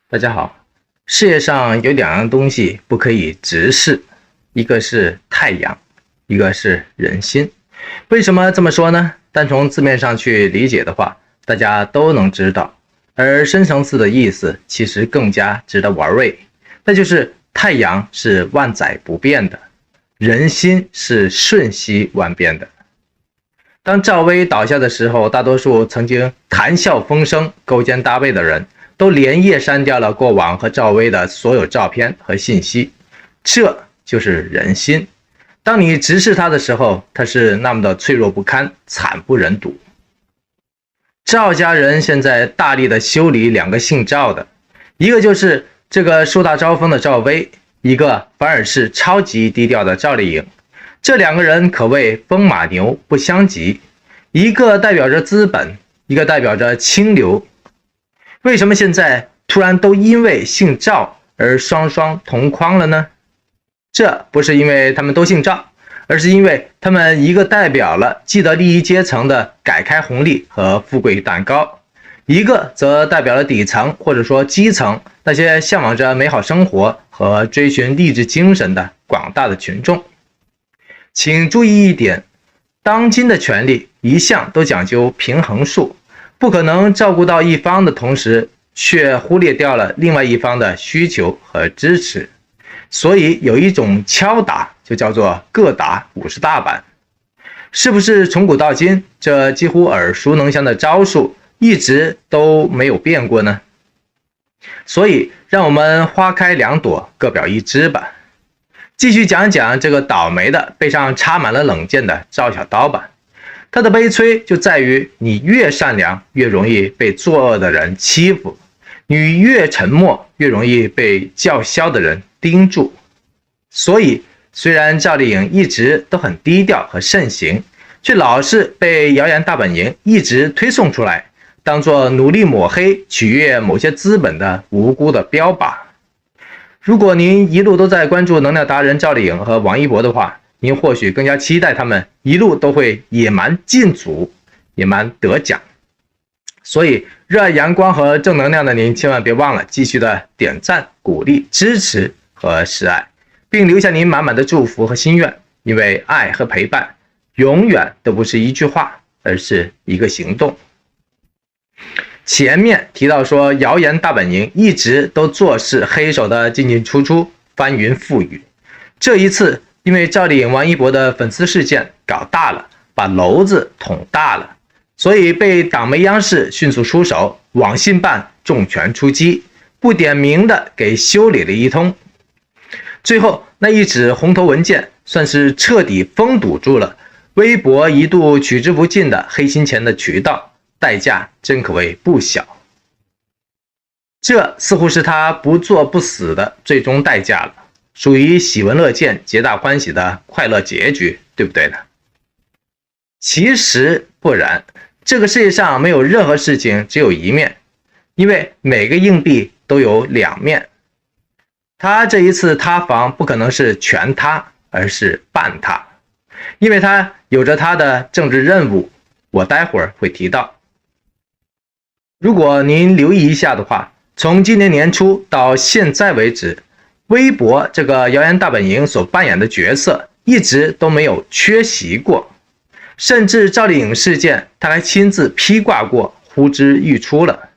大家好，世界上有两样东西不可以直视，一个是太阳，一个是人心。为什么这么说呢？单从字面上去理解的话，大家都能知道，而深层次的意思其实更加值得玩味，那就是太阳是万载不变的，人心是瞬息万变的。当赵薇倒下的时候，大多数曾经谈笑风生、勾肩搭背的人都连夜删掉了过往和赵薇的所有照片和信息，这就是人心。当你直视它的时候，它是那么的脆弱不堪、惨不忍睹。赵家人现在大力的修理两个姓赵的，一个就是这个树大招风的赵薇，一个反而是超级低调的赵丽颖。这两个人可谓风马牛不相及，一个代表着资本，一个代表着清流。为什么现在突然都因为姓赵而双双同框了呢？这不是因为他们都姓赵，而是因为他们一个代表了既得利益阶层的改开红利和富贵蛋糕，一个则代表了底层或者说基层那些向往着美好生活和追寻励志精神的广大的群众。请注意一点，当今的权力一向都讲究平衡术，不可能照顾到一方的同时，却忽略掉了另外一方的需求和支持。所以有一种敲打就叫做各打50大板。是不是从古到今，这几乎耳熟能详的招数一直都没有变过呢？所以让我们花开两朵，各表一枝吧。继续讲讲这个倒霉的背上插满了冷箭的赵小刀吧。他的悲催就在于，你越善良越容易被作恶的人欺负，你越沉默越容易被叫嚣的人盯住。所以虽然赵丽颖一直都很低调和慎行，却老是被谣言大本营一直推送出来，当作努力抹黑取悦某些资本的无辜的标靶。如果您一路都在关注能量达人赵丽颖和王一博的话，您或许更加期待他们一路都会野蛮进组，野蛮得奖。所以热爱阳光和正能量的您，千万别忘了继续的点赞、鼓励、支持和示爱，并留下您满满的祝福和心愿。因为爱和陪伴永远都不是一句话，而是一个行动。前面提到说，谣言大本营一直都做事黑手的进进出出，翻云覆雨。这一次因为赵丽颖、王一博的粉丝事件搞大了，把篓子捅大了，所以被党媒央视迅速出手，网信办重拳出击，不点名的给修理了一通。最后那一纸红头文件算是彻底封堵住了微博一度取之不尽的黑心钱的渠道，代价真可谓不小。这似乎是他不做不死的最终代价了，属于喜闻乐见、皆大欢喜的快乐结局，对不对呢？其实不然，这个世界上没有任何事情只有一面，因为每个硬币都有两面。他这一次塌房不可能是全塌，而是半塌，因为他有着他的政治任务，我待会儿会提到。如果您留意一下的话，从今年年初到现在为止，微博这个谣言大本营所扮演的角色一直都没有缺席过，甚至赵丽颖事件他还亲自披挂过，呼之欲出了。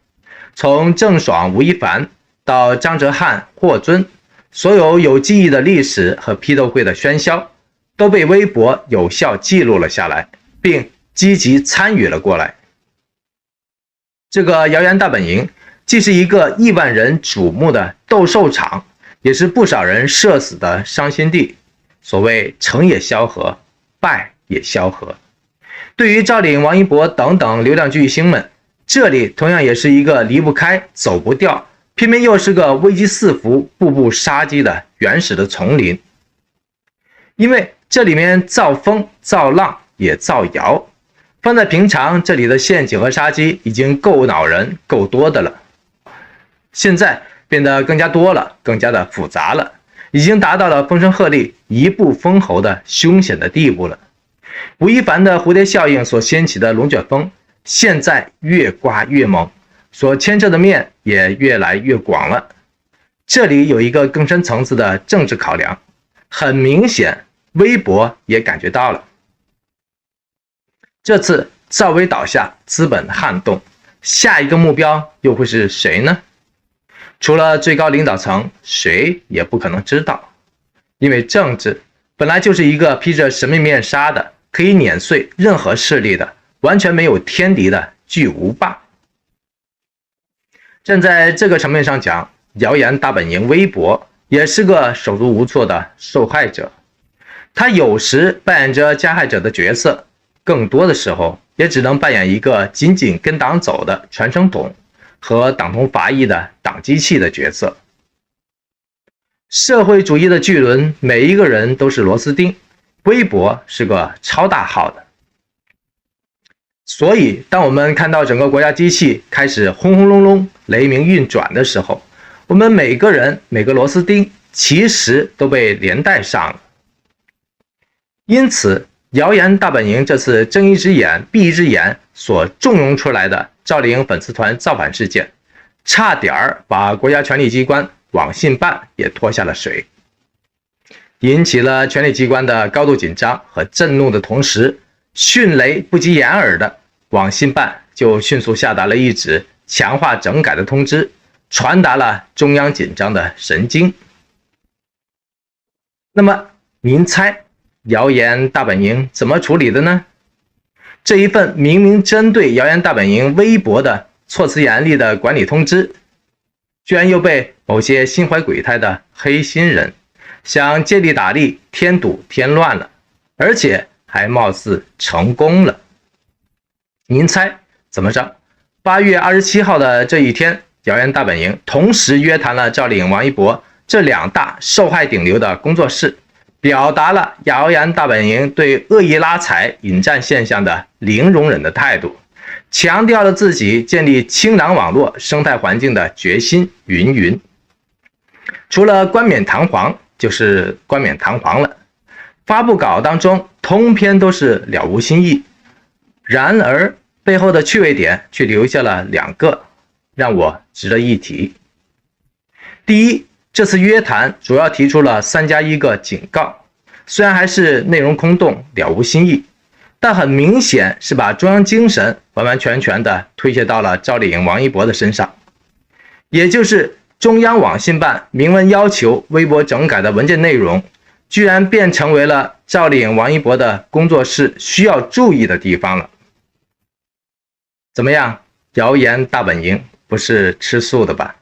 从郑爽、吴亦凡到张哲瀚、霍尊，所有有记忆的历史和批斗会的喧嚣都被微博有效记录了下来，并积极参与了过来。这个谣言大本营既是一个亿万人瞩目的斗兽场，也是不少人社死的伤心地。所谓成也萧何，败也萧何。对于赵丽颖、王一博等等流量巨星们，这里同样也是一个离不开、走不掉，偏偏又是个危机四伏、步步杀机的原始的丛林。因为这里面造风、造浪也造谣，放在平常，这里的陷阱和杀机已经够恼人、够多的了。现在变得更加多了，更加的复杂了，已经达到了风声鹤唳、一步封喉的凶险的地步了。吴亦凡的蝴蝶效应所掀起的龙卷风，现在越刮越猛，所牵涉的面也越来越广了。这里有一个更深层次的政治考量，很明显，微博也感觉到了。这次赵薇倒下，资本撼动，下一个目标又会是谁呢？除了最高领导层，谁也不可能知道，因为政治本来就是一个披着神秘面纱的，可以碾碎任何势力的，完全没有天敌的巨无霸。站在这个层面上讲，谣言大本营微博也是个手足无措的受害者，他有时扮演着加害者的角色，更多的时候也只能扮演一个紧紧跟党走的传声筒和党同伐异的党机器的角色。社会主义的巨轮，每一个人都是螺丝钉，微博是个超大号的。所以当我们看到整个国家机器开始轰轰隆隆雷鸣运转的时候，我们每个人每个螺丝钉其实都被连带上了。因此谣言大本营这次睁一只眼闭一只眼所重用出来的赵丽颖粉丝团造反事件，差点把国家权力机关网信办也拖下了水，引起了权力机关的高度紧张和震怒的同时，迅雷不及掩耳的网信办就迅速下达了一纸强化整改的通知，传达了中央紧张的神经。那么您猜谣言大本营怎么处理的呢？这一份明明针对谣言大本营微博的措辞严厉的管理通知，居然又被某些心怀鬼胎的黑心人想借力打力，添堵添乱了，而且还貌似成功了。您猜怎么着？8月27号的这一天，谣言大本营同时约谈了赵丽颖、王一博这两大受害顶流的工作室，表达了谣言大本营对恶意拉踩、引战现象的零容忍的态度，强调了自己建立清朗网络生态环境的决心云云。除了冠冕堂皇，就是冠冕堂皇了。发布稿当中通篇都是了无新意，然而背后的趣味点却留下了2个，让我值得一提。第一，这次约谈主要提出了3+1个警告，虽然还是内容空洞，了无新意，但很明显是把中央精神完完全全的推卸到了赵丽颖、王一博的身上，也就是中央网信办明文要求微博整改的文件内容，居然变成为了赵丽颖、王一博的工作室需要注意的地方了。怎么样？谣言大本营不是吃素的吧？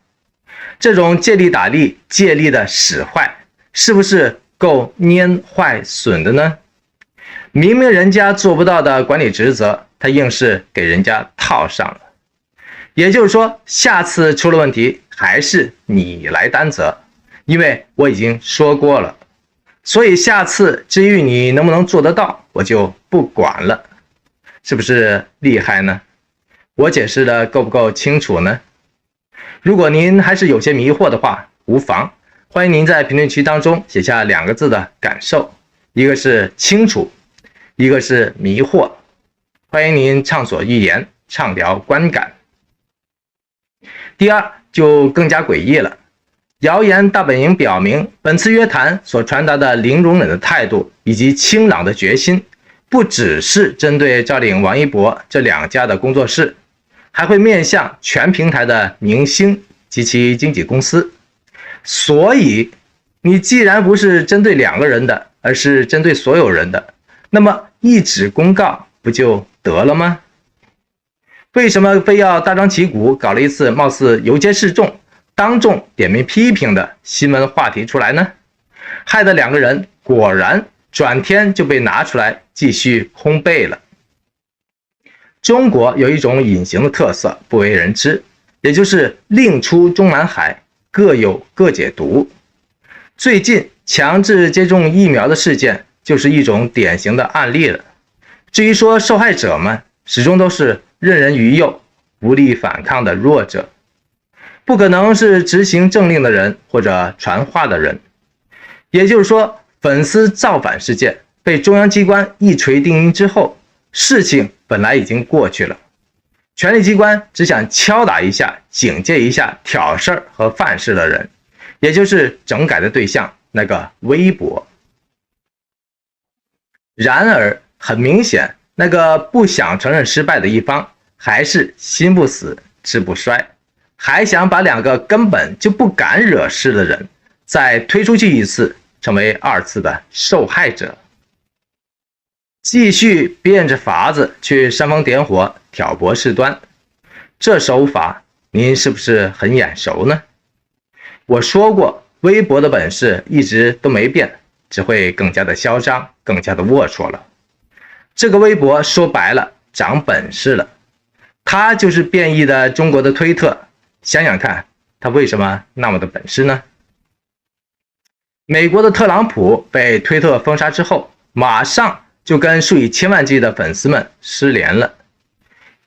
这种借力打力、借力的使坏，是不是够蔫坏损的呢？明明人家做不到的管理职责，他硬是给人家套上了。也就是说，下次出了问题还是你来担责，因为我已经说过了，所以下次至于你能不能做得到，我就不管了。是不是厉害呢？我解释的够不够清楚呢？如果您还是有些迷惑的话，无妨，欢迎您在评论区当中写下2个字的感受，一个是清楚，一个是迷惑。欢迎您畅所欲言，畅聊观感。第二，就更加诡异了。谣言大本营表明，本次约谈所传达的零容忍的态度以及清朗的决心，不只是针对赵丽颖、王一博这2家的工作室，还会面向全平台的明星及其经纪公司。所以你既然不是针对2个人的，而是针对所有人的，那么一纸公告不就得了吗？为什么非要大张旗鼓搞了一次貌似游街示众、当众点名批评的新闻话题出来呢？害得2个人果然转天就被拿出来继续烘焙了。中国有一种隐形的特色不为人知，也就是另出中南海，各有各解读。最近强制接种疫苗的事件就是一种典型的案例了。至于说受害者们，始终都是任人鱼肉、无力反抗的弱者，不可能是执行政令的人或者传话的人。也就是说，粉丝造反事件被中央机关一锤定音之后，事情本来已经过去了，权力机关只想敲打一下、警戒一下挑事儿和犯事的人，也就是整改的对象那个微博。然而很明显，那个不想承认失败的一方还是心不死志不衰，还想把两个根本就不敢惹事的人再推出去一次，成为二次的受害者，继续变着法子去煽风点火、挑拨事端。这手法您是不是很眼熟呢？我说过，微博的本事一直都没变，只会更加的嚣张，更加的龌龊了。这个微博说白了长本事了，它就是变异的中国的推特。想想看，它为什么那么的本事呢？美国的特朗普被推特封杀之后，马上就跟数以千万计的粉丝们失联了。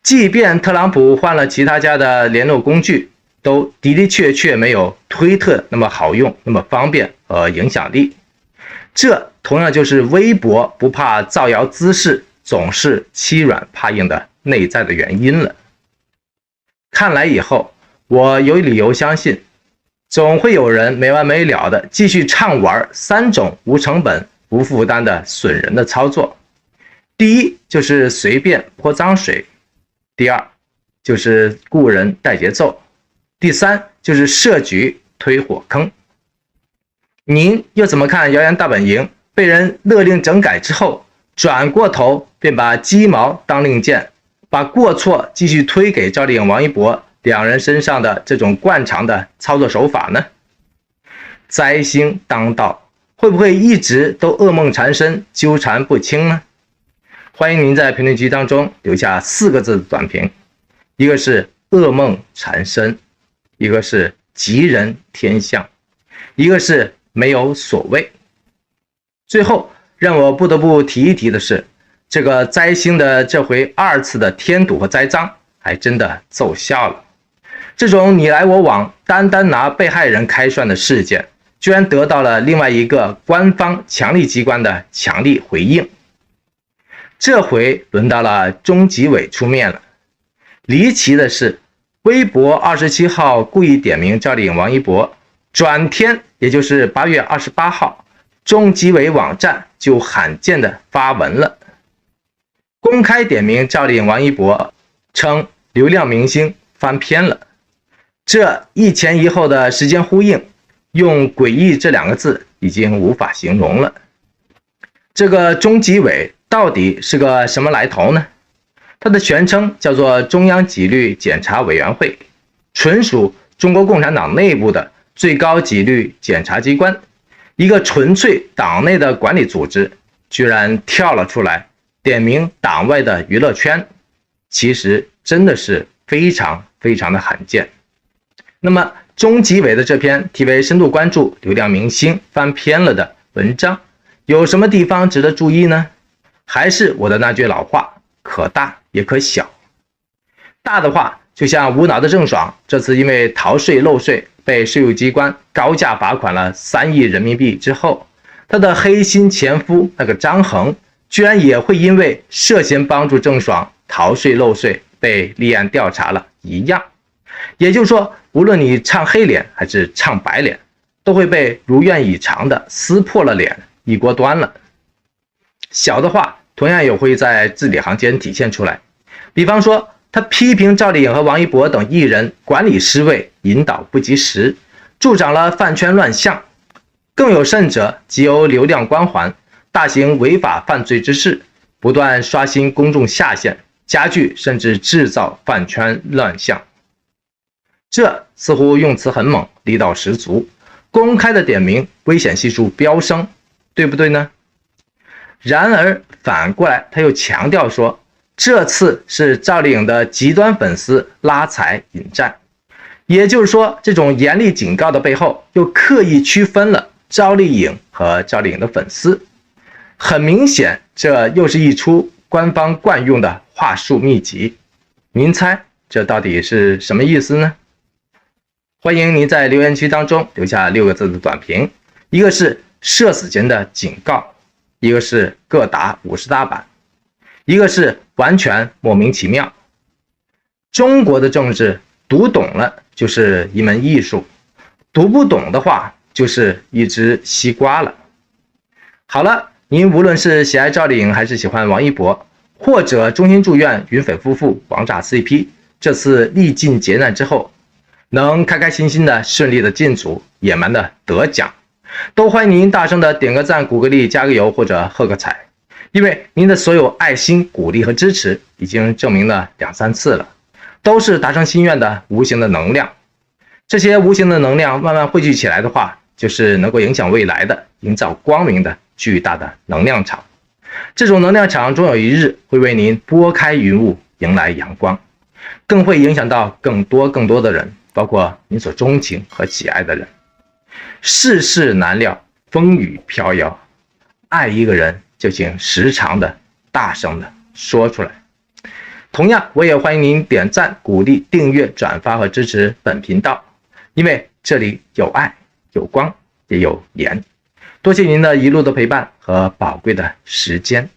即便特朗普换了其他家的联络工具，都的确没有推特那么好用、那么方便和影响力。这同样就是微博不怕造谣滋事，总是欺软怕硬的内在的原因了。看来以后我有理由相信，总会有人没完没了的继续畅玩3种无成本、不负担的损人的操作。第一就是随便泼脏水，第二就是雇人带节奏，第三就是设局推火坑。您又怎么看谣言大本营被人勒令整改之后，转过头便把鸡毛当令箭，把过错继续推给赵丽颖、王一博两人身上的这种惯常的操作手法呢？灾星当道，会不会一直都噩梦缠身、纠缠不清呢？欢迎您在评论区当中留下4个字的短评，一个是噩梦缠身，一个是吉人天相，一个是没有所谓。最后让我不得不提一提的是，这个灾星的这回2次的添堵和栽赃还真的奏效了。这种你来我往、单拿被害人开涮的事件，居然得到了另外一个官方强力机关的强力回应。这回轮到了中纪委出面了。离奇的是，微博27号故意点名赵丽颖、王一博，转天也就是8月28号，中纪委网站就罕见的发文了，公开点名赵丽颖、王一博，称流量明星翻篇了。这一前一后的时间呼应，用诡异这2个字已经无法形容了。这个中纪委到底是个什么来头呢？它的全称叫做中央纪律检查委员会，纯属中国共产党内部的最高纪律检查机关，一个纯粹党内的管理组织，居然跳了出来点名党外的娱乐圈，其实真的是非常的罕见。那么中纪委的这篇题为深度关注流量明星翻篇了的文章，有什么地方值得注意呢？还是我的那句老话，可大也可小。大的话，就像无脑的郑爽这次因为逃税漏税被税务机关高价罚款了3亿人民币之后，他的黑心前夫那个张恒居然也会因为涉嫌帮助郑爽逃税漏税被立案调查了一样。也就是说，无论你唱黑脸还是唱白脸，都会被如愿以偿的撕破了脸，一锅端了。小的话同样也会在字里行间体现出来，比方说他批评赵丽颖和王一博等艺人管理失位、引导不及时，助长了饭圈乱象。更有甚者，藉由流量光环，大型违法犯罪之事，不断刷新公众下限，加剧甚至制造饭圈乱象。这似乎用词很猛，力道十足，公开的点名，危险系数飙升，对不对呢？然而反过来他又强调说，这次是赵丽颖的极端粉丝拉踩引战，也就是说，这种严厉警告的背后又刻意区分了赵丽颖和赵丽颖的粉丝。很明显，这又是一出官方惯用的话术秘籍。您猜这到底是什么意思呢？欢迎您在留言区当中留下6个字的短评，一个是社死前的警告，一个是各打50大板，一个是完全莫名其妙。中国的政治读懂了就是一门艺术，读不懂的话就是一只西瓜了。好了，您无论是喜爱赵丽颖还是喜欢王一博，或者衷心祝愿云斐夫妇王炸 CP 这次历尽劫难之后能开开心心的顺利的进组，野蛮的得奖，都欢迎您大声的点个赞、鼓个励、加个油或者喝个彩，因为您的所有爱心、鼓励和支持已经证明了2、3次了，都是达成心愿的无形的能量。这些无形的能量慢慢汇聚起来的话，就是能够影响未来的、营造光明的巨大的能量场。这种能量场终有一日会为您拨开云雾，迎来阳光，更会影响到更多的人，包括您所钟情和喜爱的人。世事难料，风雨飘摇，爱一个人就请时常的大声的说出来。同样，我也欢迎您点赞、鼓励、订阅、转发和支持本频道，因为这里有爱、有光，也有盐。多谢您的一路的陪伴和宝贵的时间。